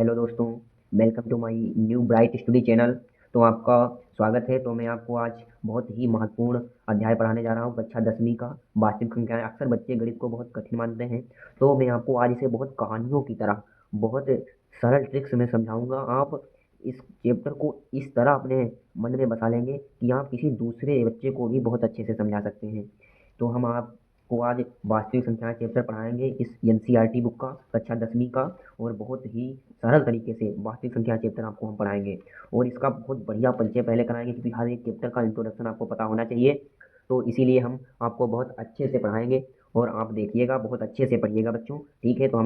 Hello दोस्तों, welcome to my new bright study channel. तो आपका स्वागत है। तो मैं आपको आज बहुत ही महत्वपूर्ण अध्याय पढ़ाने जा रहा हूँ, कक्षा 10वीं का वास्तविक संख्याएँ। अक्सर बच्चे गणित को बहुत कठिन मानते हैं, तो मैं आपको आज इसे बहुत कहानियों की तरह, बहुत सरल ट्रिक्स में समझाऊँगा। आप इस चैप्टर को इस तरह अपने मन में बसा लेंगे कि आप किसी दूसरे बच्चे को भी बहुत अच्छे से समझा सकते हैं। तो हम आपको आज वास्तविक संख्याएँ चैप्टर पढ़ाएँगे, इस एनसीईआरटी बुक का, कक्षा 10वीं का। और बहुत ही सरल तरीके से वास्तविक संख्या चैप्टर आपको हम पढ़ाएंगे और इसका बहुत बढ़िया परिचय पहले कराएंगे, क्योंकि हर एक चैप्टर का इंट्रोडक्शन आपको पता होना चाहिए। तो इसीलिए हम आपको बहुत अच्छे से पढ़ाएंगे और आप देखिएगा, बहुत अच्छे से पढ़िएगा बच्चों। ठीक है, तो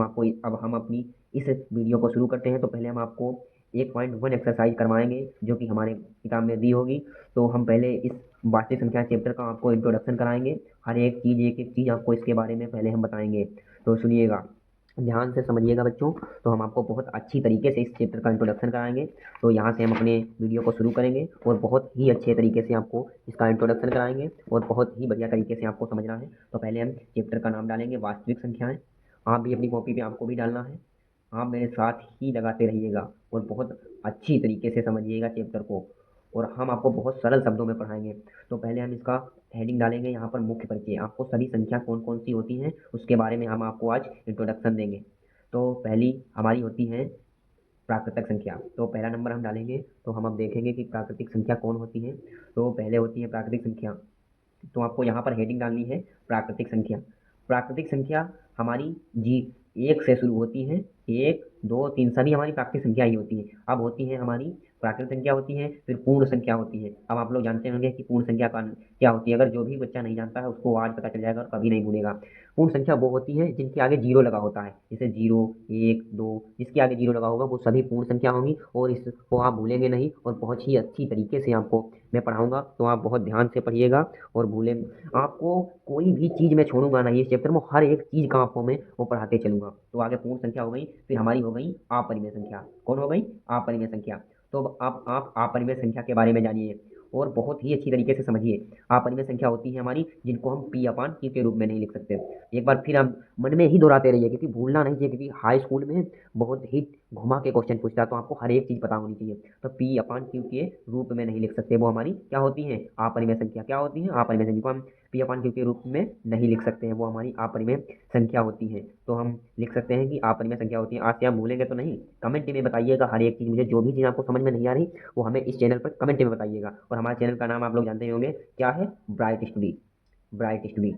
अब हम अपनी इस वीडियो को शुरू करते हैं। तो पहले हम आपको 1.1 एक्सरसाइज करवाएंगे, जो कि हमारे किताब में दी होगी। तो हम पहले इस वास्तविक संख्या चैप्टर का आपको इंट्रोडक्शन कराएंगे। हर एक चीज़, एक एक चीज़ आपको इसके बारे में पहले हम बताएंगे। तो सुनिएगा, ध्यान से समझिएगा बच्चों। तो हम आपको बहुत अच्छी तरीके से इस चैप्टर का इंट्रोडक्शन कराएंगे। तो यहाँ से हम अपने वीडियो को शुरू करेंगे और बहुत ही अच्छे तरीके से आपको इसका इंट्रोडक्शन कराएंगे और बहुत ही बढ़िया तरीके से आपको समझना है। तो पहले हम चैप्टर का नाम डालेंगे वास्तविक संख्याएं। आप भी अपनी कॉपी पे आपको भी डालना है। आप मेरे साथ ही लगाते रहिएगा और बहुत अच्छी तरीके से समझिएगा चैप्टर को, और हम आपको बहुत सरल शब्दों में पढ़ाएंगे। तो पहले हम इसका हेडिंग डालेंगे यहाँ पर, मुख्य परिचय। आपको सभी संख्या कौन कौन सी होती हैं उसके बारे में हम आपको आज इंट्रोडक्शन देंगे। तो पहली हमारी होती है प्राकृतिक संख्या। तो पहला नंबर हम डालेंगे। तो हम अब देखेंगे कि प्राकृतिक संख्या कौन होती है। तो पहले होती है प्राकृतिक संख्या। तो आपको यहाँ पर हेडिंग डालनी है प्राकृतिक संख्या। प्राकृतिक संख्या हमारी जी 1 से शुरू होती है। 1, 2, 3 सभी हमारी प्राकृतिक संख्या ही होती है। अब होती है हमारी प्राकृतिक संख्या होती है, फिर पूर्ण संख्या होती है। अब आप लोग जानते होंगे कि पूर्ण संख्या का क्या होती है। अगर जो भी बच्चा नहीं जानता है उसको आज पता चल जाएगा और कभी नहीं भूलेगा। पूर्ण संख्या वो होती है जिनके आगे जीरो लगा होता है, जैसे 0, 1, 2, जिसके आगे जीरो लगा होगा वो सभी पूर्ण संख्या होंगी, और इसको आप भूलेंगे नहीं और बहुत ही अच्छी तरीके से आपको मैं पढ़ाऊंगा। तो आप बहुत ध्यान से पढ़िएगा और भूलें, आपको कोई भी चीज़ मैं छोड़ूंगा नहीं इस चैप्टर में। हर एक चीज़ का आपको मैं वो पढ़ाते चलूंगा। तो आगे पूर्ण संख्या हो गई, फिर हमारी हो गई अपरिमेय संख्या। कौन हो गई? अपरिमेय संख्या। तो अब आप अपरिमेय संख्या के बारे में जानिए और बहुत ही अच्छी तरीके से समझिए। अपरिमेय संख्या होती है हमारी जिनको हम पी अपान क्यू के रूप में नहीं लिख सकते। एक बार फिर हम मन में ही दोहराते रहिए, क्योंकि भूलना नहीं चाहिए, क्योंकि हाई स्कूल में बहुत ही घुमा के क्वेश्चन पूछता है, तो आपको हर एक चीज़ पता होनी चाहिए। तो पी अपान क्यू के रूप में नहीं लिख सकते, वो हमारी क्या होती है? अपरिमेय संख्या। क्या होती है? अपरिमेय संख्या को हम पी अपान क्यू के रूप में नहीं लिख सकते हैं, वो हमारी अपरिमेय संख्या होती है। तो हम लिख सकते हैं कि अपरिमेय संख्या होती है। आज से आप भूलेंगे तो नहीं, कमेंट में बताइएगा हर एक चीज़ मुझे। जो भी चीज़ आपको समझ में नहीं आ रही वो हमें इस चैनल पर कमेंट में बताइएगा। और हमारे चैनल का नाम आप लोग जानते ही होंगे, क्या है? Bright study. Bright study.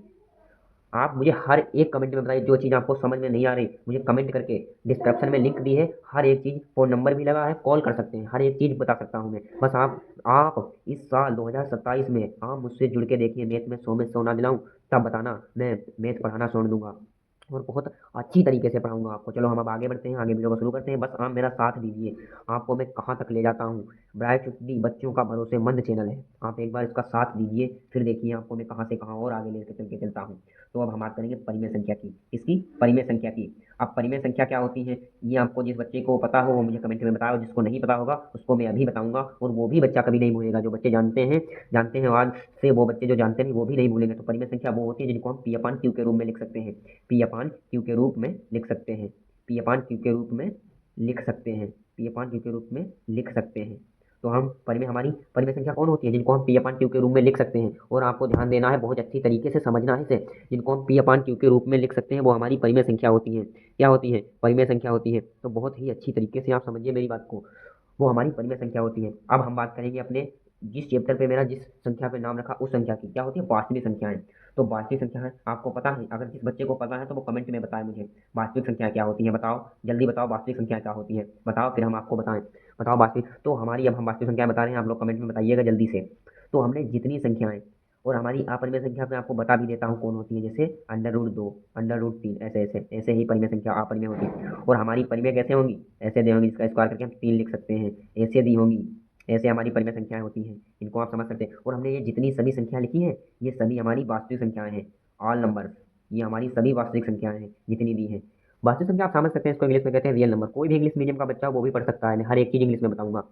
आप मुझे हर एक कमेंट में बताइए, जो चीज़ आपको समझ में नहीं आ रही मुझे कमेंट करके, डिस्क्रिप्शन में लिंक दी है हर एक चीज़, फ़ोन नंबर भी लगा है, कॉल कर सकते हैं, हर एक चीज़ बता सकता हूँ मैं। बस आप इस साल 2027 में आप मुझसे जुड़ के देखिए, मैथ में 100 ना दिलाऊँ, तब बताना मैं मैथ पढ़ाना छोड़ दूंगा और बहुत अच्छी तरीके से पढ़ाऊंगा आपको। चलो हम अब आगे बढ़ते हैं, आगे वीडियो को शुरू करते हैं। बस आप मेरा साथ दीजिए, आपको मैं कहाँ तक ले जाता हूँ। ब्राइट स्टडी बच्चों का भरोसेमंद चैनल है, आप एक बार इसका साथ दीजिए, फिर देखिए आपको मैं कहाँ से कहाँ और आगे लेकर चल के चलता हूँ। तो अब हम बात करेंगे परिमेय संख्या की। इसकी परिमेय संख्या की। अब परिमेय संख्या क्या होती है, ये आपको जिस बच्चे को पता हो वो मुझे कमेंट में बताओ, जिसको नहीं पता होगा उसको मैं अभी बताऊंगा, और वो भी बच्चा कभी नहीं भूलेगा। जो बच्चे जानते हैं आज से, वो बच्चे जो जानते नहीं वो भी नहीं भूलेंगे। तो परिमेय संख्या वो होती है जिनको हम पी अपान क्यू के रूप में लिख सकते हैं। पी अपान क्यू के रूप में लिख सकते हैं। पी अपान क्यू के रूप में लिख सकते हैं। पी अपान क्यू के रूप में लिख सकते हैं। तो हम हमारी परिमेय संख्या कौन होती है जिनको हम पी अपान क्यू के रूप में लिख सकते हैं, और आपको ध्यान देना है, बहुत अच्छी तरीके से समझना है इसे। जिनको हम पी अपान क्यू के रूप में लिख सकते हैं वो हमारी परिमेय संख्या होती है। क्या होती है? परिमेय संख्या होती है। तो बहुत ही अच्छी तरीके से आप समझिए मेरी बात को, वो हमारी परिमेय संख्या होती है। अब हम बात करेंगे अपने जिस चैप्टर पे मेरा जिस संख्या पे नाम रखा उस संख्या की। क्या होती है? वास्तविक संख्याएं। तो वास्तविक संख्या है, आपको पता है? अगर जिस बच्चे को पता है तो वो कमेंट में बताए मुझे, वास्तविक संख्या क्या होती है, बताओ जल्दी बताओ, वास्तविक संख्या क्या होती है बताओ, फिर हम आपको बताएं। बताओ वास्तविक। तो हमारी, अब हम वास्तविक संख्या बता रहे हैं, आप लोग कमेंट में बताइएगा जल्दी से। तो हमने जितनी संख्याएं, और हमारी अपरिमेय संख्या मैं आपको बता भी देता हूँ कौन होती है, जैसे √2, √3, ऐसे ऐसे ऐसे ही परिमेय संख्या अपरिमेय होती है। और हमारी परिमेय कैसे होंगी? ऐसे दी होंगी, इसका स्क्वायर करके हम 3 लिख सकते हैं, ऐसे दी होंगी। ऐसे हमारी परिमेय संख्याएं होती हैं, इनको आप समझ सकते हैं। और हमने ये जितनी सभी संख्या लिखी हैं, ये सभी हमारी वास्तविक संख्याएं हैं। ऑल नंबर्स, ये हमारी सभी वास्तविक संख्याएं हैं जितनी दी हैं। वास्तविक संख्या आप समझ सकते हैं, इसको इंग्लिश में कहते हैं रियल नंबर। कोई भी इंग्लिश मीडियम का बच्चा वो भी पढ़ सकता है, मैं हर एक चीज़ इंग्लिश में बताऊंगा।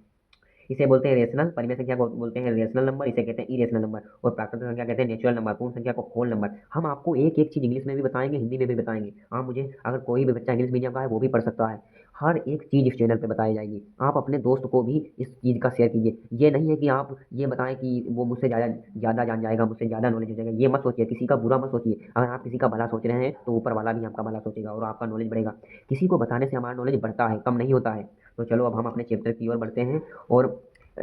इसे बोलते हैं रेशनल, परिमेय संख्या को बोलते हैं रेशनल नंबर, इसे कहते हैं इरेशनल नंबर। और प्राकृतिक संख्या कहते हैं नेचुरल नंबर, पूर्ण संख्या को होल नंबर। हम आपको एक एक चीज़ इंग्लिश में भी बताएंगे, हिंदी में भी बताएंगे। आप मुझे, अगर कोई भी बच्चा इंग्लिश मीडियम का है वो भी पढ़ सकता है, हर एक चीज़ इस चैनल पे बताई जाएगी। आप अपने दोस्त को भी इस चीज़ का शेयर कीजिए। ये नहीं है कि आप ये बताएँ कि वो मुझसे ज़्यादा ज़्यादा जान जाएगा, मुझसे ज़्यादा नॉलेज हो जाएगा, ये मत सोचिए, किसी का बुरा मत सोचिए। अगर आप किसी का भला सोच रहे हैं, तो ऊपर वाला भी आपका भला सोचेगा और आपका नॉलेज बढ़ेगा। किसी को बताने से हमारा नॉलेज बढ़ता है, कम नहीं होता है। तो चलो अब हम अपने चैप्टर की ओर बढ़ते हैं और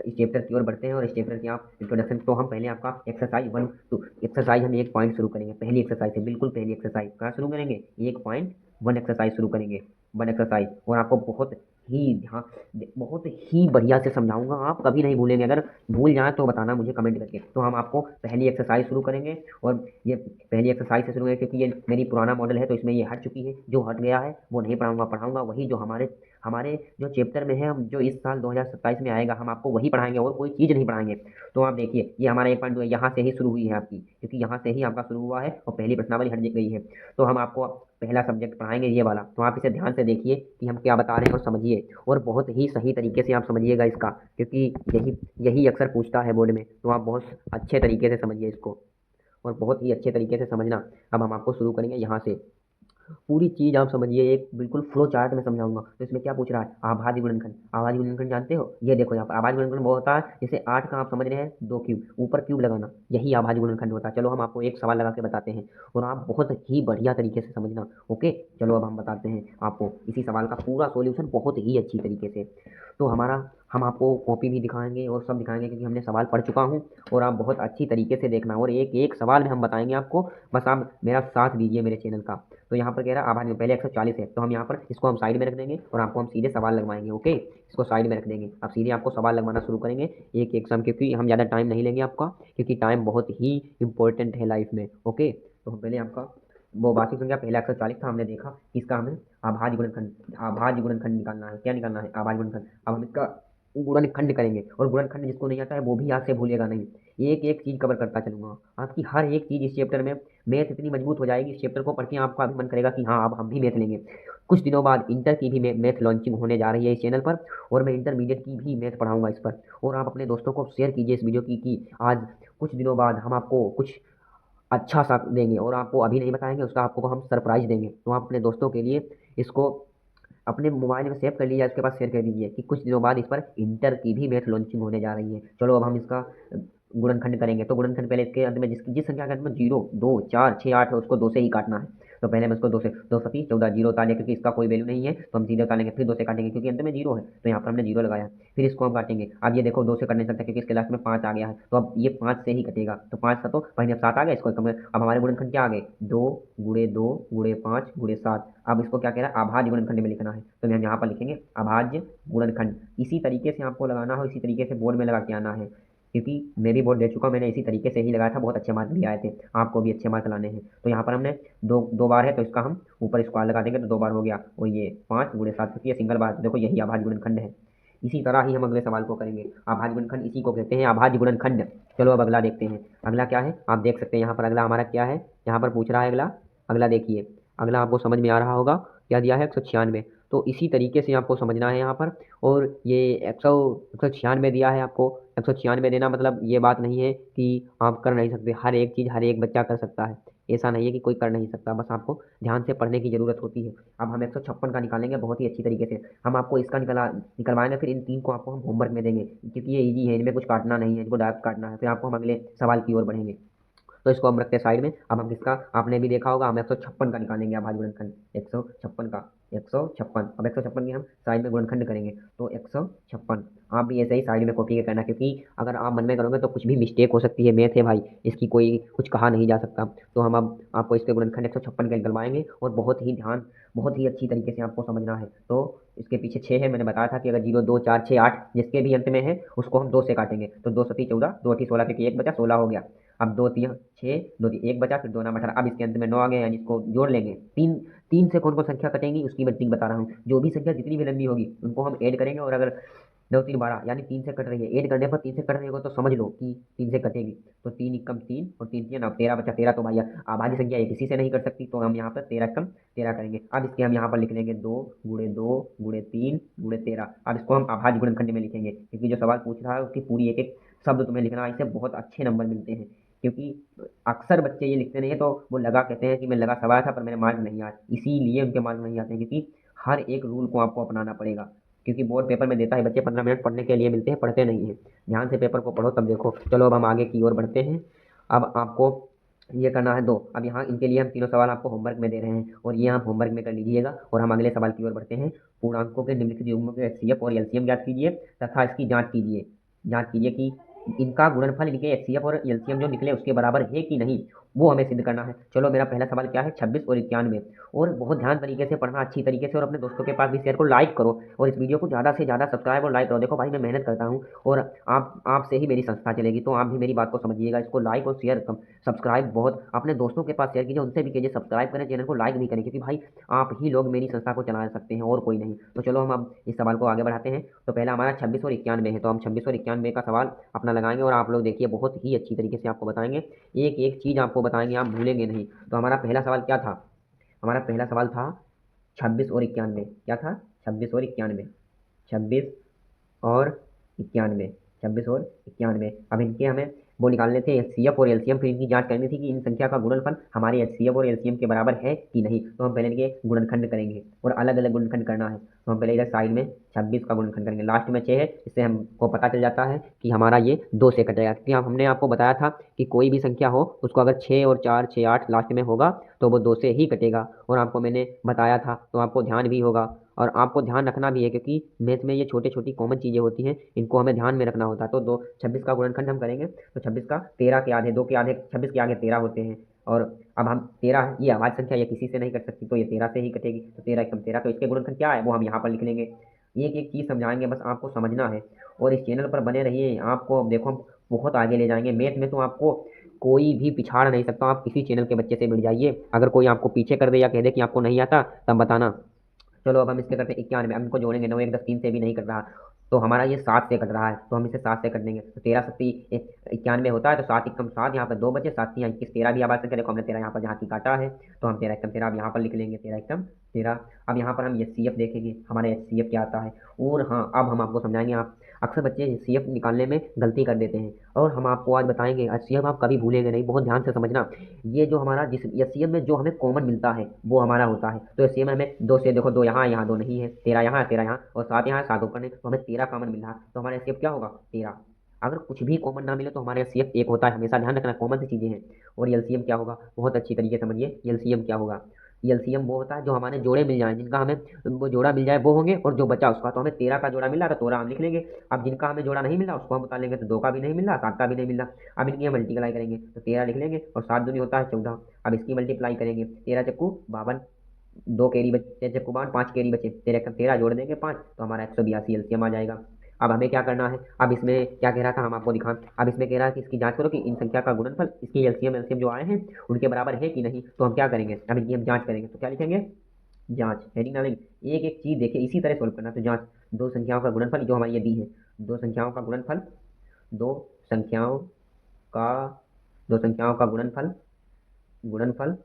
इस चैप्टर की ओर बढ़ते हैं और इस चैप्टर की आप इंट्रोडक्शन। तो हम पहले आपका एक्सरसाइज 1 टू एक्सरसाइज हम 1 पॉइंट शुरू करेंगे। पहली एक्सरसाइज से बिल्कुल पहली एक्सरसाइज कहाँ शुरू करेंगे? 1.1 एक्सरसाइज शुरू करेंगे। 1 एक्सरसाइज और आपको बहुत ही बढ़िया से समझाऊँगा, आप कभी नहीं भूलेंगे। अगर भूल जाएँ तो बताना मुझे कमेंट करके। तो हम आपको पहली एक्सरसाइज शुरू करेंगे और ये पहली एक्सरसाइज से शुरू करेंगे क्योंकि ये मेरी पुराना मॉडल है, तो इसमें ये हट चुकी है। जो हट गया है वो नहीं पढ़ाऊँगा, पढ़ाऊँगा वही जो हमारे हमारे जो चैप्टर में है, हम जो इस साल 2027 में आएगा, हम आपको वही पढ़ाएँगे और कोई चीज़ नहीं पढ़ाएँगे। तो आप देखिए, ये हमारा 1.2 यहाँ से ही शुरू हुई है आपकी, क्योंकि यहाँ से ही आपका शुरू हुआ है और पहली प्रश्नावली हट गई है। तो हम आपको पहला सब्जेक्ट पढ़ाएँगे ये वाला। तो आप इसे ध्यान से देखिए कि हम क्या बता रहे हैं और समझिए और बहुत ही सही तरीके से आप समझिएगा इसका, क्योंकि यही यही अक्सर पूछता है बोर्ड में। तो आप बहुत अच्छे तरीके से समझिए इसको और बहुत ही अच्छे तरीके से समझना। अब हम आपको शुरू करेंगे यहाँ से। पूरी चीज़ आप समझिए, एक बिल्कुल फ्लो चार्ट में समझाऊँगा। तो इसमें क्या पूछ रहा है? आभाज्य गुणनखंड। आभाज्य गुणनखंड जानते हो? ये देखो यहाँ पर आभाज्य गुणनखंड वो होता है, जैसे 8 का आप समझ रहे हैं 2 क्यूब, ऊपर क्यूब लगाना, यही आभाज्य गुणनखंड होता है। चलो हम आपको एक सवाल लगा के बताते हैं और आप बहुत ही बढ़िया तरीके से समझना, ओके? चलो अब हम बताते हैं आपको इसी सवाल का पूरा सॉल्यूशन बहुत ही अच्छी तरीके से। तो हम आपको कॉपी भी दिखाएँगे और सब दिखाएँगे, क्योंकि हमने सवाल पढ़ चुका हूँ और आप बहुत अच्छी तरीके से देखना और एक-एक सवाल में हम बताएँगे आपको, बस आप मेरा साथ दीजिए मेरे चैनल का। तो यहाँ पर कह रहा है आभाज्य, पहले 140 है, तो हम यहाँ पर इसको हम साइड में रख देंगे और आपको हम सीधे सवाल लगवाएँगे, ओके? इसको साइड में रख देंगे। अब सीधे आपको सवाल लगवाना शुरू करेंगे एक-एक सम, क्योंकि हम ज़्यादा टाइम नहीं लेंगे आपका, क्योंकि टाइम बहुत ही इम्पोर्टेंट है लाइफ में, ओके? तो हम पहले आपका वो वार्षिक संख्या पहला 140 था, हमने देखा इसका हमें आभाज्य गुणनखंड निकालना है। क्या निकालना है? आभाज्य गुणनखंड। अब हम इसका गुणनखंड करेंगे और गुणनखंड जिसको नहीं आता है वो भी याद से भूलिएगा नहीं। एक-एक चीज़ कवर करता चलूँगा। आपकी हर एक चीज़ इस चैप्टर में, मैथ इतनी मजबूत हो जाएगी, इस चैप्टर को पढ़ के आपका भी मन करेगा कि हाँ, अब हम भी मैथ लेंगे। कुछ दिनों बाद इंटर की भी मैथ लॉन्चिंग होने जा रही है इस चैनल पर और मैं इंटरमीडिएट की भी मैथ पढ़ाऊँगा इस पर। और आप अपने दोस्तों को शेयर कीजिए इस वीडियो की कि आज कुछ दिनों बाद हम आपको कुछ अच्छा सा देंगे और आपको अभी नहीं बताएँगे, उसका आपको हम सरप्राइज़ देंगे। तो आप अपने दोस्तों के लिए इसको अपने मोबाइल में सेव कर लीजिए, उसके बाद शेयर कर दीजिए कि कुछ दिनों बाद इस पर इंटर की भी मैथ लॉन्चिंग होने जा रही है। चलो अब हम इसका गुणनखंड करेंगे। तो गुणनखंड पहले इसके अंत में जिस संख्या के अंत में 0, 2, 4, 6, 8 है, उसको 2 से ही काटना है। तो पहले हम इसको 2 से, 2 सती 14, 0 उतार लिया, क्योंकि इसका कोई वैल्यू नहीं है, तो हम सीधे उतारेंगे, फिर 2 से काटेंगे क्योंकि अंत में 0 है, तो यहाँ पर हमने 0 लगाया। फिर इसको हम काटेंगे। अब ये देखो 2 से कट नहीं सकता क्योंकि इसके लास्ट में 5 आ गया है, तो अब ये 5 से ही कटेगा। तो 5 सतों पहले, अब 7 आ गया, इसको कम। अब हमारे गुणनखंड क्या आ गए? 2 गुणे 2 गुणे 5 गुणे 7। अब इसको क्या कह रहा है? अभाज्य गुणनखंड में लिखना है, तो हम यहाँ पर लिखेंगे अभाज्य गुणनखंड। इसी तरीके से आपको लगाना हो, इसी तरीके से बोर्ड में लगा के आना है, क्योंकि मैं भी बोर्ड दे चुका हूँ, मैंने इसी तरीके से ही लगाया था, बहुत अच्छे मार्क भी आए थे। आपको भी अच्छे मार्क लाने हैं। तो यहाँ पर हमने दो बार है, तो इसका हम ऊपर स्क्वायर लगा देंगे, तो 2 बार हो गया और ये 5 गुणे 7, क्योंकि ये सिंगल बार, देखो यही अभाज्य गुणनखंड है। इसी तरह ही हम अगले सवाल को करेंगे। अभाज्य गुणनखंड इसी को कहते हैं, अभाज्य गुणनखंड। चलो अब अगला देखते हैं। अगला क्या है आप देख सकते हैं यहाँ पर। अगला हमारा क्या है, यहाँ पर पूछ रहा है अगला। अगला देखिए, अगला आपको समझ में आ रहा होगा क्या दिया है? 196। तो इसी तरीके से आपको समझना है यहाँ पर। और ये 196 दिया है आपको। 196 देना मतलब ये बात नहीं है कि आप कर नहीं सकते, हर एक चीज़ हर एक बच्चा कर सकता है। ऐसा नहीं है कि कोई कर नहीं सकता, बस आपको ध्यान से पढ़ने की ज़रूरत होती है। अब हम 156 का निकालेंगे बहुत ही अच्छी तरीके से। हम आपको इसका निकलवाएंगे, फिर इन 3 को आपको हम होमवर्क में देंगे, क्योंकि ये ईजी है, इनमें कुछ काटना नहीं है, इनको डायरेक्ट काटना है। फिर आपको हम अगले सवाल की ओर बढ़ेंगे। तो इसको हम रखते हैं साइड में। अब हम किसका, आपने भी देखा होगा, हम 156 का निकालेंगे अभाज्य गुणनखंड। 156 का, 156। अब 156 की हम साइड में गुणनखंड करेंगे, तो 156। आप भी ऐसे ही साइड में कॉपी के करना, क्योंकि अगर आप मन में करोगे तो कुछ भी मिस्टेक हो सकती है। मैथ है भाई, इसकी कोई कुछ कहा नहीं जा सकता। तो हम अब आपको इसके गुणनखंड 156 के निकलवाएंगे और बहुत ही अच्छी तरीके से आपको समझना है। तो इसके पीछे 6 है, मैंने बताया था कि अगर 0, 2, 4, 6, 8 जिसके भी अंत में है उसको हम 2 से काटेंगे। तो 2 सती 14, 2 अठी 16, क्योंकि 1 बचा 16 हो गया। अब 2 3 6, 2 3 1 बचा, फिर 2 9 18। अब इसके अंत में 9 आ गया, यानी इसको जोड़ लेंगे। 3 से कौन कौन संख्या कटेंगी उसकी मैं ट्रिक बता रहा हूँ। जो भी संख्या जितनी भी लंबी होगी उनको हम ऐड करेंगे, और अगर 9 3 12 यानी 3 से कट रही है, ऐड करने पर 3 से कट रही होगा तो समझ लो कि 3 से कटेगी। तो 3 एकम 3 और 3 3 9, 13 बचा। 13 तो भैया आभाज्य संख्या एक किसी से नहीं कट सकती, तो हम यहाँ पर 13 एकम 13 करेंगे। अब इसके हम यहाँ पर लिख लेंगे 2 गुणे 2 गुणे 3 गुणे 13। अब इसको हम अभाज्य गुणनखंड में लिखेंगे, क्योंकि जो सवाल पूछ रहा है उसकी पूरी एक एक शब्द तुम्हें लिखना है। इससे बहुत अच्छे नंबर मिलते हैं, क्योंकि अक्सर बच्चे ये लिखते नहीं है, तो वो लगा कहते हैं कि मैं लगा सवाल था पर मेरे मार्क नहीं आए, इसीलिए उनके मार्क नहीं आते हैं, क्योंकि हर एक रूल को आपको अपनाना पड़ेगा, क्योंकि बोर्ड पेपर में देता है, बच्चे 15 मिनट पढ़ने के लिए मिलते हैं, पढ़ते नहीं हैं। ध्यान से पेपर को पढ़ो तब देखो। चलो अब हम आगे की ओर बढ़ते हैं। अब आपको ये करना है दो। अब यहाँ इनके लिए हम तीनों सवाल आपको होमवर्क में दे रहे हैं और ये आप होमवर्क में कर लीजिएगा। और हम अगले सवाल की ओर बढ़ते हैं। पूर्णांकों के निम्नलिखित युग्मों के एचसीएफ और एलसीएम ज्ञात कीजिए तथा इसकी जांच कीजिए। जांच कीजिए कि इनका गुणनफल, इनके एचसीएफ और एलसीएम जो निकले उसके बराबर है कि नहीं, वो हमें सिद्ध करना है। चलो मेरा पहला सवाल क्या है, 26 और 91। और बहुत ध्यान तरीके से पढ़ना, अच्छी तरीके से, और अपने दोस्तों के पास भी शेयर करो, लाइक करो और इस वीडियो को ज़्यादा से ज़्यादा सब्सक्राइब और लाइक करो। देखो भाई मैं मेहनत करता हूँ और आपसे ही मेरी संस्था चलेगी, तो आप भी मेरी बात को समझिएगा। इसको लाइक और शेयर सब्सक्राइब बहुत अपने दोस्तों के पास शेयर कीजिए, उनसे भी कीजिए, सब्सक्राइब करें, चैनल को लाइक भी करें, क्योंकि भाई आप ही लोग मेरी संस्था को चला सकते हैं और कोई नहीं। तो चलो हम अब इस सवाल को आगे बढ़ाते हैं। तो पहला हमारा 26 और 91 है, तो हम 26 और 91 का सवाल अपना लगाएंगे और आप लोग देखिए बहुत ही अच्छी तरीके से आपको बताएंगे, एक एक चीज़ आपको बताएंगे, आप भूलेंगे नहीं। तो हमारा पहला सवाल क्या था, हमारा पहला सवाल था 26 और 91। क्या था, 26 और 91, 26 और 91, 26 और 91। अब इनके हमें वो निकालने थे एचसीएफ और एलसीएम, फिर इनकी जांच करनी थी कि इन संख्या का गुणनफल हमारे एचसीएफ और एलसीएम के बराबर है कि नहीं। तो हम पहले इनके गुणनखंड करेंगे और अलग अलग गुणनखंड करना है। तो हम पहले इधर साइड में 26 का गुणनखंड करेंगे, लास्ट में 6 है, इससे हमको पता चल जाता है कि हमारा ये 2 से कटेगा। क्योंकि हमने आपको बताया था कि कोई भी संख्या हो उसको अगर 6 और 4, 6, 8 लास्ट में होगा तो वो 2 से ही कटेगा। और आपको मैंने बताया था, तो आपको ध्यान भी होगा और आपको ध्यान रखना भी है, क्योंकि मैथ में ये छोटी छोटी कॉमन चीज़ें होती हैं, इनको हमें ध्यान में रखना होता है। तो 26 का गुणनखंड हम करेंगे, तो 26 का 13 के आधे, 2 के आधे, 26 के आगे 13 होते हैं। और अब हम 13, ये आवाज संख्या ये किसी से नहीं कट सकती, तो ये 13 से ही कटेगी। तो 13 एकम 13, तो इसके गुणनखंड क्या है वो हम यहाँ पर लिख लेंगे। एक एक चीज़ समझाएंगे, बस आपको समझना है। और इस चैनल पर बने रहिए, आपको अब देखो हम बहुत आगे ले जाएंगे मैथ में, तो आपको कोई भी पिछाड़ नहीं सकता। आप किसी चैनल के बच्चे से मिल जाइए, अगर कोई आपको पीछे कर दे या कह दे कि आपको नहीं आता तब बताना। चलो अब हम इसके करते हैं 91। अब इनको जोड़ेंगे, 9, 1, 10, 3 से भी नहीं कट रहा, तो हमारा ये 7 से कट रहा है, तो हम इसे 7 से कट देंगे। तो 13 सत्ती 91 होता है, तो 7 एकम 7, यहाँ पर 2 बचे, 7 यहाँ 21, 13 भी आवाज संख्या, देखो हमने 13 यहाँ पर जहाँ की काटा है, तो हम 13 एकम 13 अब यहाँ पर लिख लेंगे, 13 एकम 13। अब यहाँ पर हम एचसीएफ देखेंगे, हमारे एचसीएफ क्या आता है। और हाँ, अब हम आपको समझाएंगे, आप अक्सर बच्चे एचसीएफ निकालने में गलती कर देते हैं, और हम आपको आज बताएंगे एचसीएफ आप कभी भूलेंगे नहीं, बहुत ध्यान से समझना। ये जो हमारा जिस एचसीएफ में जो हमें कॉमन मिलता है वो हमारा होता है। तो एचसीएफ में हमें 2 से, देखो 2 यहाँ, यहाँ 2 नहीं है, 13 यहाँ, 13 यहाँ और 7 यहाँ, 7 ऊपर नहीं, तो हमें 13 कॉमन मिल रहा है, तो हमारा एचसीएफ क्या होगा, 13। अगर कुछ भी कॉमन ना मिले तो हमारे एचसीएफ 1 होता है, हमेशा ध्यान रखना, कॉमन सी चीज़ें हैं। और एलसीएम क्या होगा, बहुत अच्छी तरीके से समझिए, एलसीएम क्या होगा। एलसीएम वो होता है जो हमारे जोड़े मिल जाए, जिनका हमें वो जोड़ा मिल जाए वो होंगे, और जो बचा उसका। तो हमें 13 का जोड़ा मिल रहा है तो 13 हम लिख लेंगे। अब जिनका हमें जोड़ा नहीं मिल रहा उसको हम बता लेंगे, तो 2 का भी नहीं मिल रहा, 7 का भी नहीं मिल रहा। अब इनकी हम मल्टीप्लाई करेंगे, तो 13 लिख लेंगे और 7 दूनी होता है 14। अब इसकी मल्टीप्लाई करेंगे, 13 चक्कू 52, 2 कैरी बचे, चक्कू 52, 5 कैरी बचे, 13 एकम 13 जोड़ देंगे 5, तो हमारा 182 एलसीएम आ जाएगा। अब हमें क्या करना है, अब इसमें क्या कह रहा था हम आपको दिखाएं। अब इसमें कह रहा है कि इसकी जांच करो कि इन संख्या का गुणनफल इसकी एलसीएम एलसीएम जो आए हैं उनके बराबर है कि नहीं। तो हम क्या करेंगे, अब इनकी हम जांच करेंगे, तो क्या लिखेंगे, जांच, हेडिंग डालेंगे। एक एक चीज देखिए, इसी तरह सोल्व करना। तो जांच, दो संख्याओं का गुणनफल जो हमारी ये दी है, दो संख्याओं का गुणनफल, दो संख्याओं का दो संख्याओं का गुणनफल, गुणनफल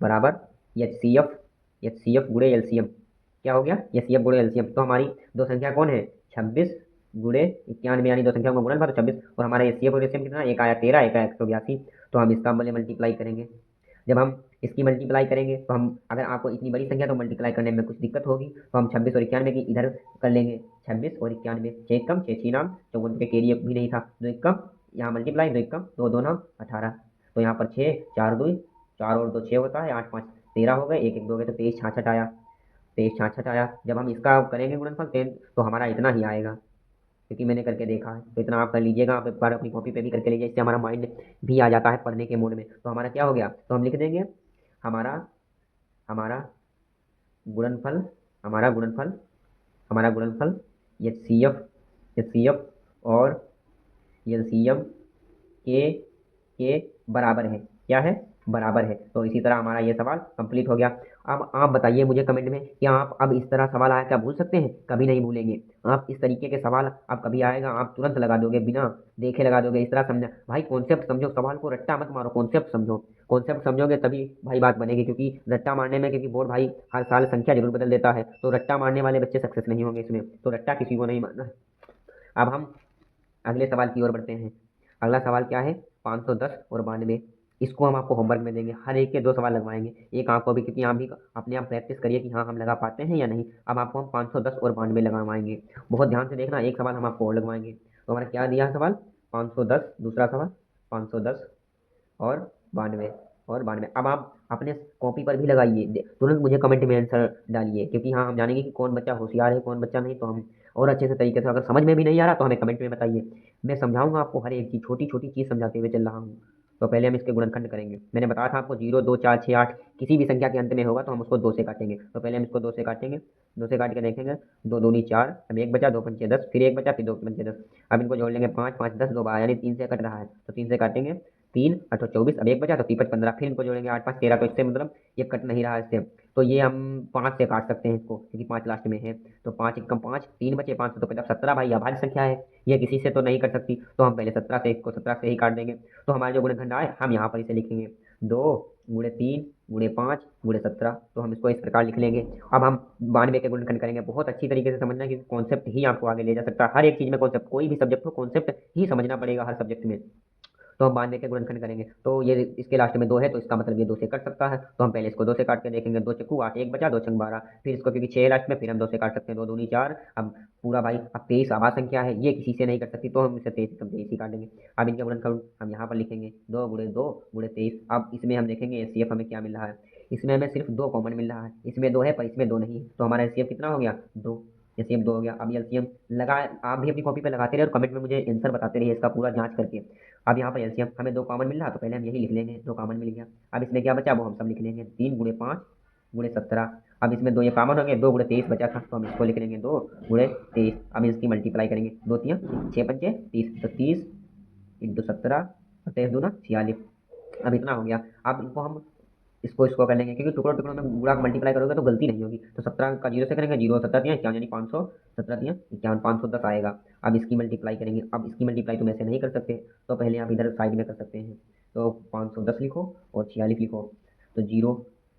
बराबर एचसीएफ, एचसीएफ गुणे एलसीएम। क्या हो गया, एचसीएफ गुणे एलसीएम। तो हमारी दो संख्या कौन है, 26 गुणे 91, यानी दो संख्याओं का गुणनफल 26, और हमारे एचसीएफ और एलसीएम कितना, एक आया 13, एक आया 182। तो हम इसका मल्टीप्लाई करेंगे। जब हम इसकी मल्टीप्लाई करेंगे तो हम, अगर आपको इतनी बड़ी संख्या तो मल्टीप्लाई करने में कुछ दिक्कत होगी, तो हम 26 और 91 की इधर कर लेंगे। 26 और 91, 6 कम 6 6 नाम 54 के लिए भी नहीं था, 2 1 कम, यहाँ मल्टीप्लाई 2 1 कम 2 2 नाम 18। तो यहाँ पर 6 4 2 4 और 2 6 होता है, 8 5 13 हो गए, 1 1 2 गए, तो 23 66 आया, 23 66 आया। जब हम इसका करेंगे गुणनफल 10, तो हमारा इतना ही आएगा, क्योंकि मैंने करके देखा है। तो इतना आप कर लीजिएगा, आप एक बार अपनी कॉपी पे भी करके लीजिए, इससे हमारा माइंड भी आ जाता है पढ़ने के मोड में। तो हमारा क्या हो गया, तो हम लिख देंगे हमारा हमारा गुणनफल, हमारा गुणनफल, हमारा गुणनफल एचसीएफ, एचसीएफ और एलसीएम के बराबर है। क्या है, बराबर है। तो इसी तरह हमारा ये सवाल कंप्लीट हो गया। अब आप बताइए मुझे कमेंट में कि आप अब इस तरह सवाल आया क्या भूल सकते हैं, कभी नहीं भूलेंगे। आप इस तरीके के सवाल अब कभी आएगा आप तुरंत लगा दोगे, बिना देखे लगा दोगे, इस तरह समझा भाई। कॉन्सेप्ट समझो, सवाल को रट्टा मत मारो, कॉन्सेप्ट समझो। कॉन्सेप्ट समझोगे तभी भाई बात बनेगी, क्योंकि रट्टा मारने में, क्योंकि बोर्ड भाई हर साल संख्या जरूर बदल देता है, तो रट्टा मारने वाले बच्चे सक्सेस नहीं होंगे इसमें, तो रट्टा किसी को नहीं मारना है। अब हम अगले सवाल की ओर बढ़ते हैं। अगला सवाल क्या है, 510 और 92। इसको हम आपको होमवर्क में देंगे, हर एक के 2 सवाल लगवाएँगे। एक आपको भी, क्योंकि आप भी अपने आप प्रैक्टिस करिए कि हाँ, हम लगा पाते हैं या नहीं। अब आपको हम 510 और 92 लगवाएँगे। बहुत ध्यान से देखना, एक सवाल हम आपको और लगवाएँगे। तो हमारा क्या दिया है सवाल? 510, दूसरा सवाल 510 और 92 और 92। अब आप अपने कॉपी पर भी लगाइए, तुरंत मुझे कमेंट में आंसर डालिए, क्योंकि हाँ, हम जानेंगे कि कौन बच्चा होशियार है, कौन बच्चा नहीं। तो हम और अच्छे से तरीके से, अगर समझ में भी नहीं आ रहा तो हमें कमेंट में बताइए। मैं समझाऊंगा आपको, हर एक चीज़, छोटी-छोटी चीज़ समझाते हुए चल रहा हूँ। तो पहले हम इसके गुणनखंड करेंगे। मैंने बताया था आपको 0, 2, 4, 6, 8 किसी भी संख्या के अंत में होगा तो हम उसको 2 से काटेंगे। तो पहले हम इसको 2 से काटेंगे, 2 से काट के देखेंगे। 2 दूनी 4, अब 1 बचा, 2 पंचे 10, फिर 1 बचा, फिर 2 पंचे 10। अब इनको जोड़ लेंगे, 5 5 10, 2 12, यानी 3 से कट रहा है, तो 3 से काटेंगे। 3 8 24, अब 1 बचा तो 3 5 15, फिर इनको जोड़ेंगे, 8 5 13, तो इससे मतलब ये कट नहीं रहा इससे। तो ये हम 5 से काट सकते हैं इसको, क्योंकि 5 लास्ट में है। तो 5 एकम 5, 3 बचे, 5 तो 17 भाई अभाज्य संख्या है, ये किसी से तो नहीं कट सकती। तो हम पहले 17 से इसको 17 से ही काट देंगे। तो हमारे जो गुणनखंड आए हम यहाँ पर इसे लिखेंगे, 2 गुणे 3 गुणे 5 गुणे 17। तो हम इसको इस प्रकार लिख लेंगे। अब हम 92 के गुणनखंड करेंगे। बहुत अच्छी तरीके से समझना, क्योंकि कॉन्सेप्ट ही आपको आगे ले जा सकता है। हर एक चीज़ में कॉन्सेप्ट, कोई भी सब्जेक्ट हो कॉन्सेप्ट ही समझना पड़ेगा हर सब्जेक्ट में। तो हम 92 के गुणनखंड करेंगे। तो ये इसके लास्ट में 2 है, तो इसका मतलब ये 2 से कट सकता है। तो हम पहले इसको 2 से काट के देखेंगे। 2 चक्कू 8, 1 बचा, 2 छंग 12, फिर इसको क्योंकि 6 है लास्ट में, फिर हम 2 से काट सकते हैं। 2 दूनी 4, अब पूरा भाई, अब 23 आभाज्य संख्या है, ये किसी से नहीं कट सकती, तो हम इसे 23 कम 23 ही काटेंगे। अब इनके गुणनखंड हम यहाँ पर लिखेंगे, 2 गुणे 2 गुणे 23। अब इसमें हम देखेंगे एचसीएफ हमें क्या मिल रहा है। इसमें हमें सिर्फ 2 कॉमन मिल रहा है, इसमें 2 है पर इसमें 2 नहीं, तो हमारा एचसीएफ कितना हो गया? 2। एचसीएफ 2 हो गया। अब एलसीएम लगा, आप भी अपनी कॉपी पे लगाते रहिए और कमेंट में मुझे आंसर बताते रहिए इसका पूरा जांच करके। अब यहाँ पर एलसीएम हमें 2 कॉमन मिल रहा है, तो पहले हम यही लिख लेंगे, 2 कॉमन मिल गया। अब इसमें क्या बचा वो हम सब लिख लेंगे, 3 गुणे 5 गुणे 17। अब इसमें 2 ये कॉमन हो गए, 2 गुणे 23 बचा था, तो हम इसको लिख लेंगे 2 गुणे 23। अब इसकी मल्टीप्लाई करेंगे, 2 तियाँ 6 पंचे 30, तो 30 इंटू 17 और 23 दूना 46। अब इतना हो गया। अब इनको हम इसको कर लेंगे, क्योंकि टुकड़ों टुकड़ों में गुणा मल्टीप्लाई करोगे तो गलती नहीं होगी। तो 17 का 0 से करेंगे, 0 17 दिया 51, यानी 500, 17 दिया 51, 510 आएगा। अब इसकी मल्टीप्लाई करेंगे। अब इसकी मल्टीप्लाई तुम ऐसे नहीं कर सकते, तो पहले आप इधर साइड में कर सकते हैं। तो 510 लिखो और 46 लिखो। तो 0,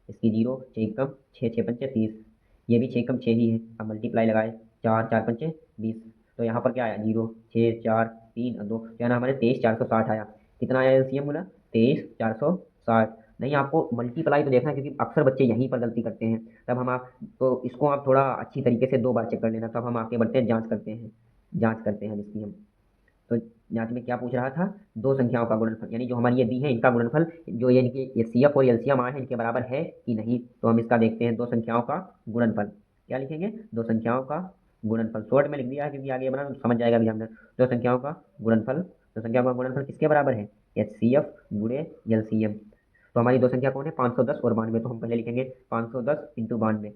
इसकी 0, 6 कम 6, 6 पंचे 30, ये भी 6 कम 6 ही है। अब मल्टीप्लाई लगाए, 4 4 पंचे 20। तो यहाँ पर क्या आया, 0 6 4 3 और 2, क्या ना हमारे 23 460 आया। कितना आया एलसीएम बोला? 23 460। नहीं, आपको मल्टीप्लाई तो देखना है, क्योंकि अक्सर बच्चे यहीं पर गलती करते हैं। तब हम आप तो इसको आप थोड़ा अच्छी तरीके से 2 बार चेक कर लेना, तब हम आगे बढ़ते हैं, जांच करते हैं इसकी हम। तो जांच में क्या पूछ रहा था? 2 संख्याओं का गुणनफल, यानी जो हमारी ये दी है इनका गुणनफल, जो ये इनके एचसीएफ और एलसीएम आए हैं, इनके बराबर है कि नहीं। तो हम इसका देखते हैं, 2 संख्याओं का गुणनफल। क्या लिखेंगे? 2 संख्याओं का गुणनफल। शॉर्ट में लिख दिया है, क्योंकि आगे बना समझ जाएगा भी हमने। 2 संख्याओं का गुणनफल, 2 संख्याओं का गुणनफल किसके बराबर है? एचसीएफ गुणे एलसीएम। तो हमारी 2 संख्या कौन है? 510 और 92। तो हम पहले लिखेंगे 510 इंटू 92।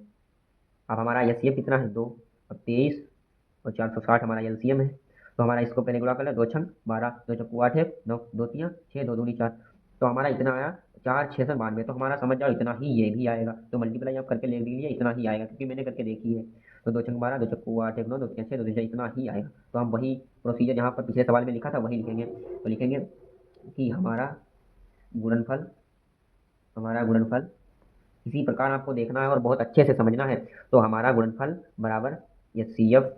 अब हमारा एलसीएम कितना है? 2। अब 23 और 460 हमारा एलसीएम है। तो हमारा इसको पहले गुणा कर लो, 2 छंग 12, 2 चक्कू 8 है, 9 2 तियाँ 6, 2 दूनी 4। तो हमारा इतना आया, 4 6 92। तो हमारा समझ जाओ इतना ही ये भी आएगा। तो मल्टीप्लाई आप करके ले लीजिए, इतना ही आएगा, क्योंकि मैंने करके देखी है। तो 2 छंग 12, 2 चक्कू 8 1 9, 2 तियाँ 6, 2 दूनी 4, इतना ही आएगा। तो हम वही प्रोसीजर जहाँ पर पिछले सवाल में लिखा था वही लिखेंगे। तो लिखेंगे कि गुणनफल हमारा गुणनफल इसी प्रकार आपको देखना है और बहुत अच्छे से समझना है। तो हमारा गुणनफल बराबर एच सी एफ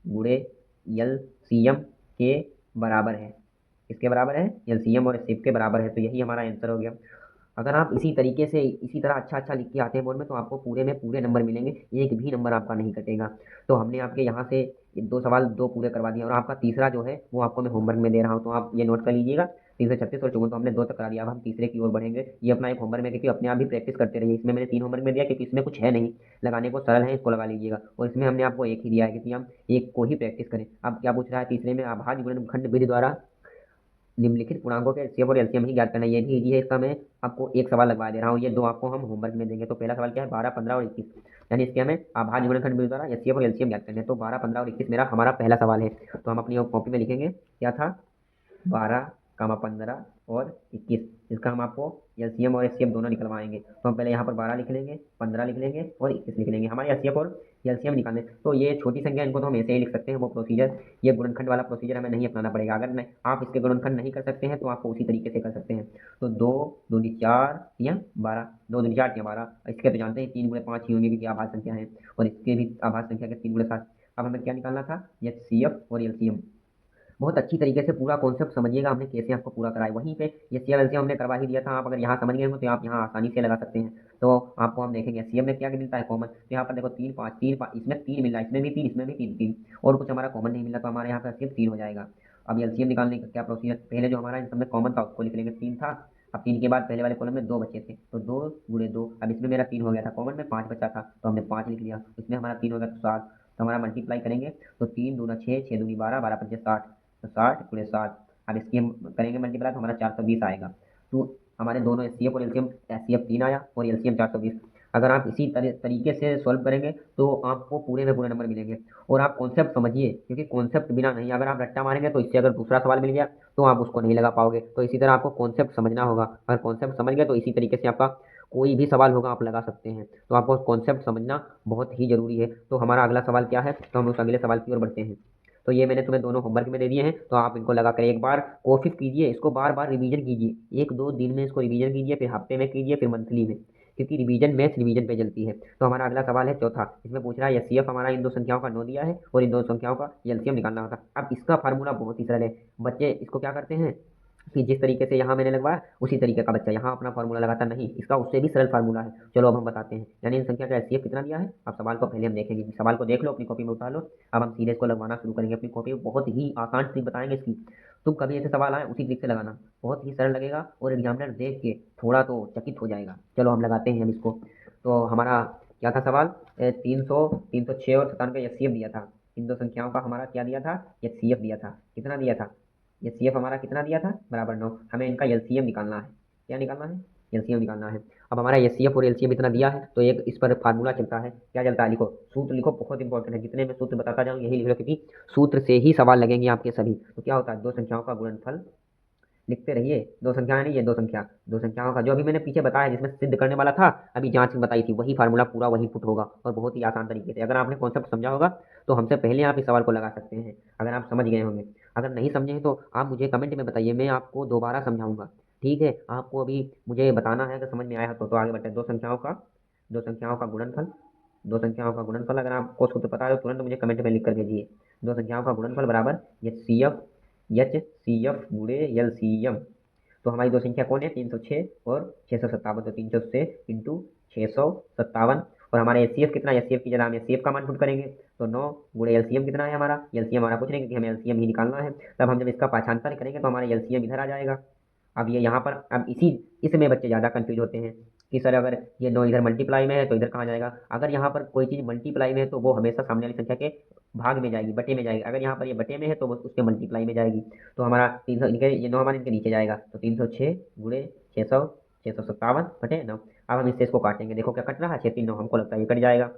गुणे एल सी एम के बराबर है। किसके बराबर है? एल सी एम और एस के बराबर है। तो यही हमारा आंसर हो गया। अगर आप इसी तरीके से इसी तरह अच्छा अच्छा लिख के आते हैं बोर्ड में, तो आपको पूरे में पूरे नंबर मिलेंगे, एक भी नंबर आपका नहीं कटेगा। तो हमने आपके यहाँ से 2 सवाल 2 पूरे करवा दिए, और आपका तीसरा जो है वो आपको मैं होमवर्क में दे रहा हूँ, तो आप ये नोट कर लीजिएगा। 336 और 54 तो हमने 2 तक करा दिया, अब हम तीसरे की ओर बढ़ेंगे। ये अपना एक होमवर्क में, क्योंकि अपने आप भी प्रैक्टिस करते रहिए। इसमें मैंने 3 होमवर्क में दिया, क्योंकि इसमें कुछ है नहीं, लगाने को सरल है, इसको लगा लीजिएगा। और इसमें हमने आपको एक ही दिया है, क्योंकि हम एक को ही प्रैक्टिस करें। अब क्या पूछ रहा है तीसरे में? अभाज्य गुणनखंड विधि द्वारा निम्नलिखित पूर्णांकों के एचसीएफ और एलसीएम ही ज्ञात करना है। ये भी इजी है, इसका मैं आपको एक सवाल लगवा दे रहा हूँ। ये 2 आपको हम होमवर्क में देंगे। तो पहला सवाल क्या है? 12 15 और 21, यानी इसके हमें अभाज्य गुणनखंड विधि द्वारा एचसीएफ और एलसीएम ज्ञात करना है। तो 12 15 और 21 मेरा हमारा पहला सवाल है। तो हम अपनी कॉपी में लिखेंगे, क्या था? 12 15 और 21, इसका हम आपको एलसीएम और एचसीएफ दोनों निकलवाएंगे। तो हम पहले यहाँ पर 12 लिख लेंगे, 15 लिख लेंगे और 21 लिख लेंगे, हमारे एचसीएफ और एलसीएम निकालने। तो ये छोटी संख्या, इनको तो हम ऐसे ही लिख सकते हैं, वो प्रोसीजर, ये गुणनखंड वाला प्रोसीजर हमें नहीं अपनाना पड़ेगा। अगर नहीं आप इसके गुणनखंड नहीं कर सकते हैं, तो आपको उसी तरीके से कर सकते हैं। तो 2 दूनी 4 या 12, 2 दूनी 4 या 12, इसके तो जानते हैं 3 गुणे 5 ही होंगे, क्योंकि आभाज्य संख्या है, और इसके भी आभाज्य संख्या के 3 गुणे 7। अब हमें क्या निकालना था? एचसीएफ और एलसीएम। बहुत अच्छी तरीके से पूरा कॉन्सेप्ट समझिएगा हमने कैसे आपको पूरा कराया। वहीं पे ये सीएम एलसीएम हमने करवा ही दिया था, आप अगर यहाँ समझ गए हो तो आप यहाँ आसानी से लगा सकते हैं। तो आपको हम देखेंगे सीएम में क्या मिलता है कॉमन, तो यहाँ पर देखो 3 5 3 5, इसमें 3 मिल रहा है, इसमें भी 3, इसमें भी 3 3 और कुछ हमारा कॉमन नहीं मिला, तो हमारे यहाँ पर सिर्फ 3 हो जाएगा। अब एलसीएम निकालने का क्या प्रोसीजर, पहले जो हमारा इन सब में कॉमन था उसको लिख लेंगे, 3 था। अब 3 के बाद पहले वाले कॉलम में 2 बचे थे, तो 2 गुणे 2, अब इसमें मेरा 3 हो गया था, कॉमन में 5 बचा था तो हमने 5 लिख लिया, इसमें हमारा 3 हो गया तो 7, तो हमारा मल्टीप्लाई करेंगे तो 3 दूना 6, 6 दूनी 12, 12 पंचे 60, तो 60 गुणे 7। अब इसकी हम करेंगे मल्टीप्लाई तो हमारा 420 आएगा। तो हमारे दोनों एचसीएफ और एलसीएम, एचसीएफ 3 आया और एलसीएम 420। अगर आप इसी तरीके से सॉल्व करेंगे तो आपको पूरे में पूरे नंबर मिलेंगे। और आप कॉन्सेप्ट समझिए, क्योंकि कॉन्सेप्ट बिना नहीं, अगर आप रट्टा मारेंगे तो इससे अगर दूसरा सवाल मिल गया तो आप उसको नहीं लगा पाओगे। तो इसी तरह आपको कॉन्सेप्ट समझना होगा, अगर कॉन्सेप्ट समझ गए तो इसी तरीके से आपका कोई भी सवाल होगा आप लगा सकते हैं। तो आपको कॉन्सेप्ट समझना बहुत ही जरूरी है। तो हमारा अगला सवाल क्या है, तो हम उस अगले सवाल की ओर बढ़ते हैं। तो ये मैंने तुम्हें दोनों होमवर्क में दे दिए हैं, तो आप इनको लगा कर एक बार कोशिश कीजिए, इसको बार बार रिवीजन कीजिए, 1 2 दिन में इसको रिवीजन कीजिए, फिर हफ्ते में कीजिए, फिर मंथली में, क्योंकि रिवीजन मैथ्स रिवीजन पे चलती है। तो हमारा अगला सवाल है चौथा, इसमें पूछ रहा है एचसीएफ हमारा इन दो संख्याओं का 9 दिया है और इन दो संख्याओं का एलसीएम निकालना होता है। अब इसका फार्मूला बहुत ही सरल है, बच्चे इसको क्या करते हैं कि जिस तरीके से यहाँ मैंने लगवाया उसी तरीके का बच्चा यहाँ अपना फार्मूला लगाता नहीं, इसका उससे भी सरल फार्मूला है। चलो अब हम बताते हैं, यानी इन संख्या का एचसीएफ कितना दिया है। अब सवाल को पहले हम देखेंगे, सवाल को देख लो, अपनी कॉपी में उतार लो। अब हम सीधे इसको लगवाना शुरू करेंगे अपनी कॉपी में, बहुत ही आसान ट्रिक बताएंगे इसकी। तुम कभी ऐसे सवाल आए उसी ट्रिक से लगाना, बहुत ही सरल लगेगा और एग्जामिनर देख के थोड़ा तो चकित हो जाएगा। चलो हम लगाते हैं हम इसको। तो हमारा क्या था सवाल, 306 और 97 एचसीएफ दिया था। इन दो संख्याओं का हमारा क्या दिया था, एचसीएफ दिया था। कितना दिया था, एचसीएफ हमारा कितना दिया था, बराबर 9। हमें इनका एलसीएम निकालना है, क्या निकालना है, एलसीएम निकालना है। अब हमारा एचसीएफ और एलसीएम इतना दिया है तो एक इस पर फार्मूला चलता है, क्या चलता है, लिखो सूत्र लिखो, बहुत इंपॉर्टेंट है, जितने मैं सूत्र बताता जाऊँ यही लिख लो, क्योंकि सूत्र से ही सवाल लगेंगे आपके सभी। तो क्या होता है, दो संख्याओं का गुणनफल, लिखते रहिए, दो संख्या नहीं, ये दो संख्याओं का जो अभी मैंने पीछे बताया जिसमें सिद्ध करने वाला था, अभी जांच में बताई थी, वही फार्मूला पूरा वही पुट होगा और बहुत ही आसान तरीके से। अगर आपने कॉन्सेप्ट समझा होगा तो हमसे पहले आप इस सवाल को लगा सकते हैं, अगर आप समझ गए होंगे। अगर नहीं समझे हैं तो आप मुझे कमेंट में बताइए, मैं आपको दोबारा समझाऊंगा, ठीक है। आपको अभी मुझे बताना है अगर समझ में आया तो आगे बढ़ते हैं। दो संख्याओं का गुणनफल, दो संख्याओं का गुणनफल अगर आपको सूत्र पता है तो तुरंत मुझे कमेंट में लिख कर भेजिए। दो संख्याओं का गुणनफल बराबर एच सी एफ गुणे एल सी एम। तो हमारी दो संख्या कौन है, 306 और 657, तो 306 इंटू 657। और हमारा एचसीएफ कितना, एचसीएफ की जगह हम एचसीएफ का मान पुट करेंगे तो 9 गुणे एलसीएम कितना है हमारा, एलसीएम हमारा कुछ नहीं क्योंकि हमें एलसीएम ही निकालना है। तब हम जब इसका पाछांतर करेंगे तो हमारा एलसीएम इधर आ जाएगा। अब ये यहाँ पर, अब इसमें बच्चे ज़्यादा कंफ्यूज होते हैं कि सर अगर ये 9 इधर मल्टीप्लाई में है तो इधर कहाँ जाएगा। अगर यहाँ पर कोई चीज़ मल्टीप्लाई में है तो वो हमेशा सामने वाली संख्या के भाग में जाएगी, बटे में जाएगी। अगर यहाँ पर ये बटे में है तो वो उसके मल्टीप्लाई में जाएगी। तो हमारा 300 इनके ये 9 हमारे इनके नीचे जाएगा, तो 306 गुणे 657 बटे 9। अब हम इससे इसको काटेंगे, देखो क्या कट रहा है, 6 3 9, हमको लगता है ये कट जाएगा।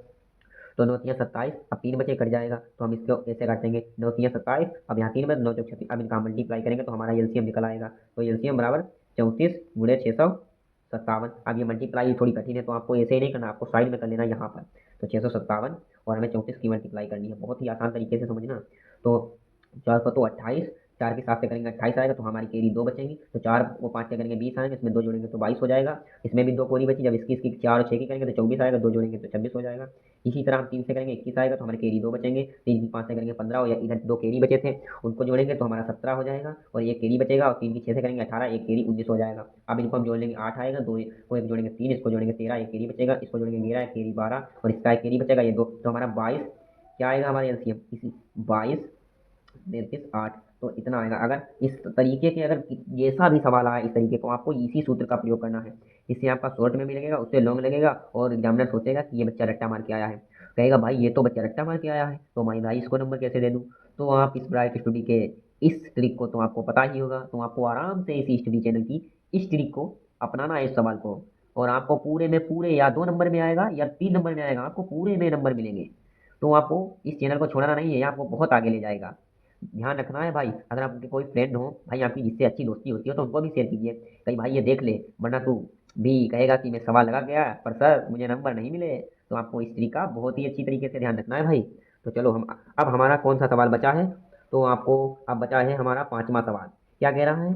तो 9 3 27, अब 3 बचे कट जाएगा, तो हम इसको ऐसे काटेंगे 9 3 27, अब यहाँ 3 बचे 9 4 36, अब इनका मल्टीप्लाई करेंगे तो हमारा एलसीएम निकल आएगा। तो एलसीएम बराबर 34 गुणे 657। अब ये मल्टीप्लाई थोड़ी कठिन है तो आपको ऐसे ही नहीं करना, आपको साइड में कर लेना यहाँ पर। तो 657 और हमें 34 की मल्टीप्लाई करनी है, बहुत ही आसान तरीके से समझना। तो 4 को तो 28, 4 के 7 से करेंगे 28 आएगा, तो हमारी केरी 2 बचेंगी। तो 4 को 5 से करेंगे 20 आएंगे, इसमें 2 जोड़ेंगे तो 22 हो जाएगा। इसमें भी 2 कोरी बची, जब इसकी 4 और 6 की करेंगे तो 24 आएगा, 2 जोड़ेंगे तो 26 हो जाएगा। इसी तरह हम 3 से करेंगे 21 आएगा, तो हमारे केरी 2 बचेंगे। 3 की 5 से करेंगे 15, और इधर 2 केरी बचे थे उनको जोड़ेंगे तो हमारा 17 हो जाएगा, और एक केरी बचेगा। और 3 की 6 से करेंगे 18, एक केरी 19 हो जाएगा। अब इनको हम जोड़ लेंगे, 8 आएगा, 2 को एक जोड़ेंगे 3, इसको जोड़ेंगे 13, एक केरी बचेगा, इसको जोड़ेंगे 11, एक केरी 12, और इसका एक केरी बचेगा ये 2, तो हमारा 22 क्या आएगा हमारा एलसीएम, इसी 22 33 8, तो इतना आएगा। अगर इस तरीके के अगर जैसा भी सवाल आए इस तरीके को आपको इसी सूत्र का प्रयोग करना है, इससे आपका शॉर्ट में भी लगेगा, उससे लॉन्ग लगेगा, और एग्जामिनर सोचेगा कि ये बच्चा रट्टा मार के आया है, कहेगा भाई ये तो बच्चा रट्टा मार के आया है, तो भाई इसको नंबर कैसे दे दूँ। तो आप इस ब्राइट स्टडी के इस ट्रिक को तो आपको पता ही होगा, तो आपको आराम से इसी स्टडी चैनल की इस ट्रिक को अपनाना है इस सवाल को, और आपको पूरे में पूरे या 2 नंबर में आएगा या 3 नंबर में आएगा, आपको पूरे में नंबर मिलेंगे। तो आपको इस चैनल को छोड़ना नहीं है, ये आपको बहुत आगे ले जाएगा। ध्यान रखना है भाई, अगर आपके कोई फ्रेंड हो भाई आपकी जिससे अच्छी दोस्ती होती हो तो उनको भी शेयर कीजिए, कहीं भाई ये देख ले, वरना तू भी कहेगा कि मैं सवाल लगा गया पर सर मुझे नंबर नहीं मिले। तो आपको इस तरीका बहुत ही अच्छी तरीके से ध्यान रखना है भाई। तो चलो हम अब हमारा कौन सा सवाल बचा है, तो आपको अब बचा है हमारा 5वां सवाल। क्या कह रहा है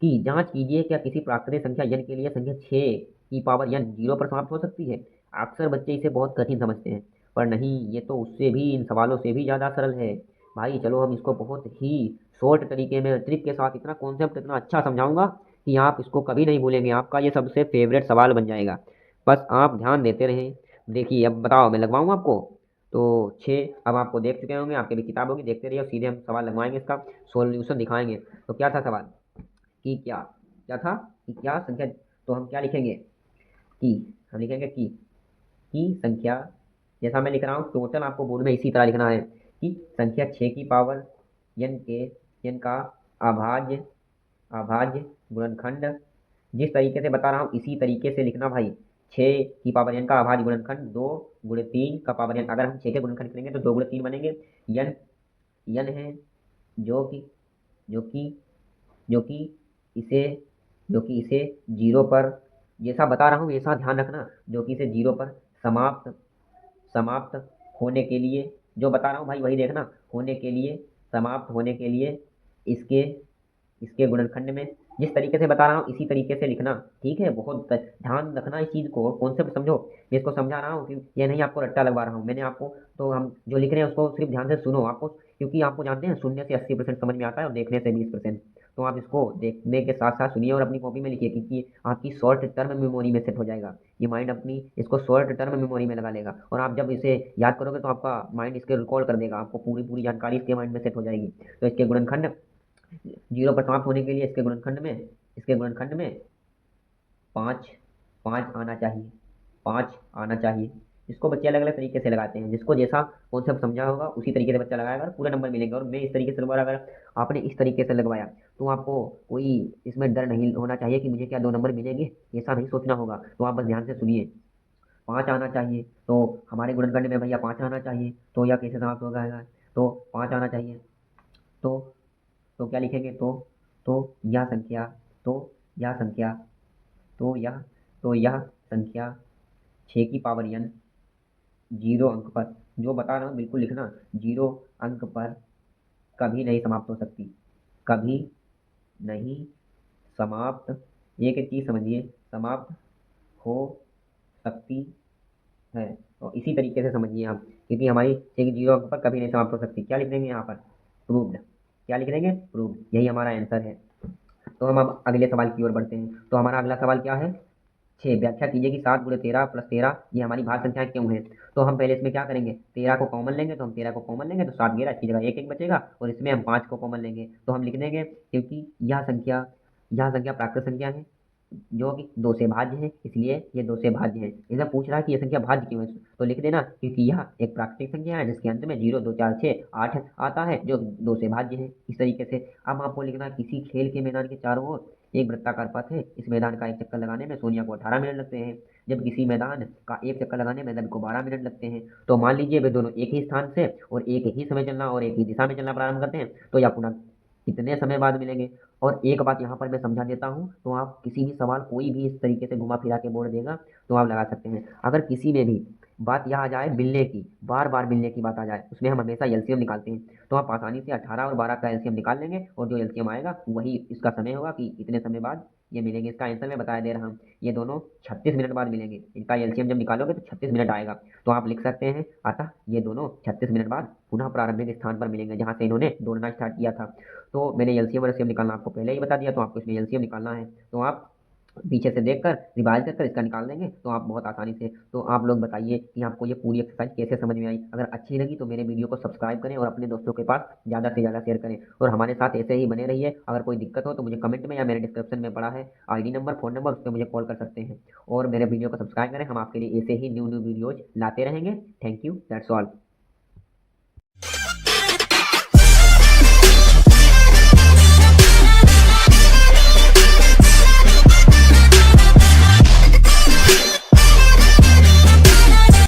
कि जांच कीजिए क्या किसी प्राकृतिक संख्या n के लिए संख्या 6 की पावर n 0 पर समाप्त हो सकती है। अक्सर बच्चे इसे बहुत कठिन समझते हैं, पर नहीं, ये तो उससे भी, इन सवालों से भी ज़्यादा सरल है। भाई चलो हम इसको बहुत ही शॉर्ट तरीके में ट्रिक के साथ इतना कॉन्सेप्ट इतना अच्छा समझाऊंगा कि आप इसको कभी नहीं भूलेंगे। आपका ये सबसे फेवरेट सवाल बन जाएगा। बस आप ध्यान देते रहें। देखिए अब बताओ, मैं लगवाऊँ आपको? तो 6 अब आपको देख चुके होंगे, आपके भी किताब होगी, देखते रहिए और सीधे हम सवाल लगवाएंगे, इसका सॉल्यूशन दिखाएंगे। तो क्या था सवाल? कि क्या क्या था कि क्या संख्या, तो हम क्या लिखेंगे? की हम लिखेंगे की संख्या, जैसा मैं लिख रहा हूँ टोटल आपको बोर्ड में इसी तरह लिखना है कि संख्या 6 की पावर n का अभाज्य अभाज्य गुणनखंड, जिस तरीके से बता रहा हूँ इसी तरीके से लिखना भाई। 6 की पावर n का अभाज्य गुणनखंड 2 गुणे 3 का पावर n, अगर हम 6 के गुणनखंड करेंगे तो 2 गुणे 3 बनेंगे। n n है जो कि जो कि जो कि इसे जो कि इसे जीरो पर, जैसा बता रहा हूँ वैसा ध्यान रखना, जो कि इसे जीरो पर समाप्त समाप्त होने के लिए, जो बता रहा हूँ भाई वही देखना, होने के लिए, समाप्त होने के लिए इसके इसके गुणनखंड में, जिस तरीके से बता रहा हूँ इसी तरीके से लिखना। ठीक है, बहुत ध्यान रखना इस चीज़ को, कॉन्सेप्ट समझो। मैं इसको समझा रहा हूँ कि ये नहीं आपको रट्टा लगवा रहा हूँ मैंने आपको। तो हम जो लिख रहे हैं उसको सिर्फ ध्यान से सुनो आपको, क्योंकि आपको जानते हैं सुनने से 80% समझ में आता है और देखने से 20%। तो आप इसको देखने के साथ साथ सुनिए और अपनी कॉपी में लिखिए, क्योंकि आपकी शॉर्ट टर्म मेमोरी में सेट हो जाएगा। ये माइंड अपनी इसको शॉर्ट टर्म मेमोरी में लगा लेगा, और आप जब इसे याद करोगे तो आपका माइंड इसके रिकॉल कर देगा, आपको पूरी पूरी जानकारी इसके माइंड में सेट हो जाएगी। तो इसके गुणनखंड जीरो पर समाप्त होने के लिए इसके गुणनखंड में पाँच पाँच आना चाहिए, पाँच आना चाहिए। इसको बच्चे अलग अलग तरीके से लगाते हैं, जिसको जैसा कॉन्सेप्ट समझा होगा उसी तरीके से बच्चा लगाएगा और पूरे नंबर मिलेंगे। और मैं इस तरीके से लगवा, अगर आपने इस तरीके से लगवाया तो आपको कोई इसमें डर नहीं होना चाहिए कि मुझे क्या 2 नंबर मिलेंगे, ऐसा नहीं सोचना होगा। तो आप बस ध्यान से सुनिए। 5 आना चाहिए, तो हमारे गुणनखंड में भैया 5 आना चाहिए, तो यह कैसे समाप्त होगा? तो 5 आना चाहिए, तो क्या लिखेंगे? तो यह संख्या तो यह संख्या तो यह तो यह संख्या 6 की पावर n जीरो अंक पर, जो बता रहा हूँ बिल्कुल लिखना, जीरो अंक पर कभी नहीं समाप्त हो सकती, कभी नहीं समाप्त, एक एक चीज़ समझिए, समाप्त हो सकती है। और इसी तरीके से समझिए आप, क्योंकि हमारी 6 की जीरो अंक पर कभी नहीं समाप्त हो सकती। क्या लिख देंगे यहाँ पर? प्रूव्ड। क्या लिख देंगे? प्रूव्ड। यही हमारा आंसर है। तो हम अब अगले सवाल की ओर बढ़ते हैं। तो हमारा अगला सवाल क्या है? 6, व्याख्या कीजिए कि 7 गुणे 13 प्लस 13 ये हमारी भाज्य संख्याएं क्यों हैं? तो हम पहले इसमें क्या करेंगे? 13 को कॉमन लेंगे, तो हम 13 को कॉमन लेंगे तो 7 11 की जगह 1 1 बचेगा, और इसमें हम 5 को कॉमन लेंगे तो हम लिख देंगे, क्योंकि यह संख्या प्राकृत संख्या है जो कि 2 से भाज्य है, इसलिए ये 2 से भाज्य है। इसमें पूछ रहा है कि ये संख्या भाज्य क्यों है, तो लिख देना क्योंकि यह एक प्राकृतिक संख्या है जिसके अंत में 0 2 4 6 8 आता है, जो 2 से भाज्य है। इस तरीके से अब आपको लिखना है, किसी खेल के मैदान के चारों ओर एक वृत्ताकार पथ है, इस मैदान का एक चक्कर लगाने में सोनिया को 18 मिनट लगते हैं, जब किसी मैदान का एक चक्कर लगाने में रवि को 12 मिनट लगते हैं। तो मान लीजिए वे दोनों एक ही स्थान से और एक ही समय चलना और एक ही दिशा में चलना प्रारंभ करते हैं, तो यह पुनः कितने समय बाद मिलेंगे? और एक बात यहाँ पर मैं समझा देता हूँ, तो आप किसी भी सवाल कोई भी इस तरीके से घुमा फिरा के बोर्ड देगा तो आप लगा सकते हैं। अगर किसी में भी बात यह आ जाए मिलने की, बार बार मिलने की बात आ जाए, उसमें हम हमेशा एलसीएम निकालते हैं, तो आप आसानी से 18 और 12 का एलसीएम निकाल लेंगे, और जो एलसीएम आएगा वही इसका समय होगा कि इतने समय बाद ये मिलेंगे। इसका आंसर मैं बता दे रहा हूँ, ये दोनों 36 मिनट बाद मिलेंगे। इनका एलसीएम जब निकालोगे तो 36 मिनट आएगा। तो आप लिख सकते हैं, अतः ये दोनों 36 मिनट बाद पुनः प्रारंभिक स्थान पर मिलेंगे जहाँ से इन्होंने दौड़ना स्टार्ट किया था। तो मैंने एलसीएम और एलसीएम निकालना आपको पहले ही बता दिया, तो आपको इसमें एलसीएम निकालना है। तो आप पीछे से देखकर रिवाइज कर इसका निकाल देंगे तो आप बहुत आसानी से। तो आप लोग बताइए कि आपको ये पूरी एक्सरसाइज कैसे समझ में आई? अगर अच्छी लगी तो मेरे वीडियो को सब्सक्राइब करें और अपने दोस्तों के पास ज़्यादा से ज़्यादा शेयर करें, और हमारे साथ ऐसे ही बने रहिए। अगर कोई दिक्कत हो तो मुझे कमेंट में या मेरे डिस्क्रिप्शन में पड़ा है आईडी नंबर, फ़ोन नंबर, उस पर मुझे कॉल कर सकते हैं। और मेरे वीडियो को सब्सक्राइब करें, हम आपके लिए ऐसे ही न्यू न्यू वीडियोज़ लाते रहेंगे। Thank you, that's all.